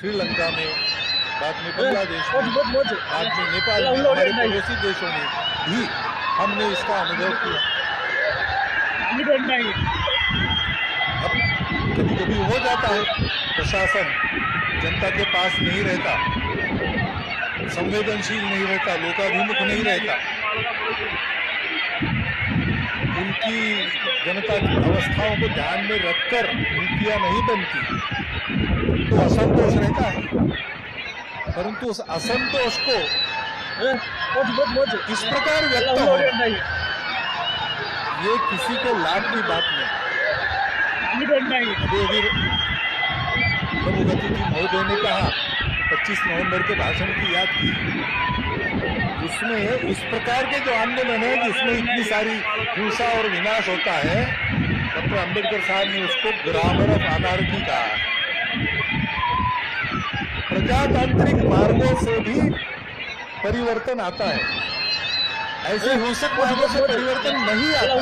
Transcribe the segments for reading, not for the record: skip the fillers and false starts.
श्रीलंका में, बाद में बांग्लादेश में, बाद में नेपाल में, हमारे पड़ोसी देशों में भी हमने इसका अनुभव किया। अब कभी कभी हो जाता है, प्रशासन जनता के पास नहीं रहता, संवेदनशील नहीं रहता, लोकाभिमुख नहीं रहता, उनकी जनता की अवस्थाओं को ध्यान में रखकर नीतियां नहीं बनती, तो असंतोष रहता है। परंतु उस असंतोष को इस प्रकार व्यक्त होना, ये किसी को लाभ की बात नहीं। अभी प्रभु गति जी महोदय ने कहा, 25 नवंबर के भाषण की याद की, उसमें इस प्रकार के जो आंदोलन है जिसमें इतनी सारी हिंसा और विनाश होता है, डॉक्टर अंबेडकर साहब ने उसको ग्रामर ऑफ अनार्की कहा। प्रजातांत्रिक मार्गों से भी परिवर्तन आता है, ऐसे हिंसक मार्गों से परिवर्तन नहीं आता।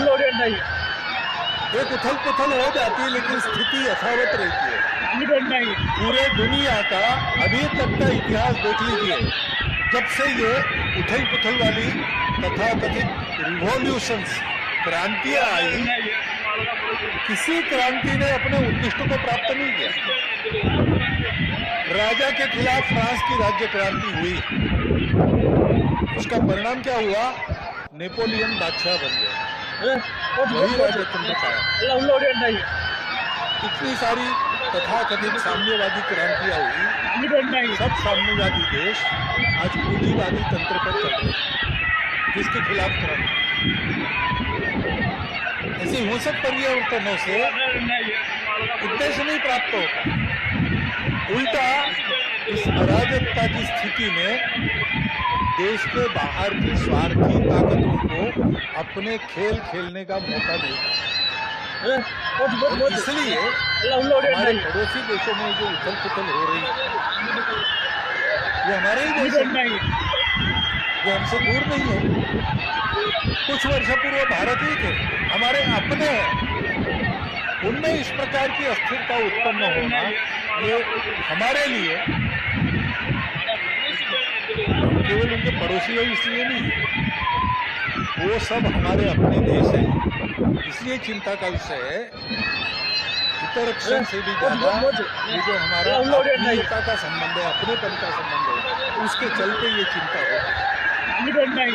एक उथल पुथल हो जाती है, लेकिन स्थिति यथावत रहती है। पूरे दुनिया का अभी तक का इतिहास देख लीजिए, जब से ये उथल पुथल वाली तथा कथित रिवॉल्यूशंस, क्रांतियां आई, किसी क्रांति ने अपने उद्दिष्ट को प्राप्त नहीं किया। राजा के खिलाफ फ्रांस की राज्य क्रांति हुई, उसका परिणाम क्या हुआ? नेपोलियन बादशाह बन गया, वही राजतंत्र पाया। इतनी सारी तथाकथित साम्यवादी क्रांतियां हुई, सब साम्यवादी देश आज पूंजीवादी तंत्र पर चल रहे हैं, जिसके खिलाफ क्रांति। ऐसे हिंसक परिवर्तनों से उद्देश्य नहीं प्राप्त होता, उल्टा इस अराजकता की स्थिति में देश के बाहर की स्वार्थी ताकतों को अपने खेल खेलने का मौका मिलता है। इसलिए हमारे पड़ोसी देशों में जो उथल पुथल हो रही है, ये हमारे ही देश है, जो हमसे दूर नहीं है। कुछ वर्ष पूर्व भारत ही थे, हमारे अपने हैं, उनमें इस प्रकार की अस्थिरता उत्पन्न होना, ये हमारे लिए, केवल उनके पड़ोसी है इसलिए नहीं, वो सब हमारे अपने देश हैं, इसलिए चिंता का विषय है। हितरक्षण से भी ज्यादा ये जो हमारा अपनीयता का संबंध है, अपनेपन का संबंध है, उसके चलते ये चिंता होती है।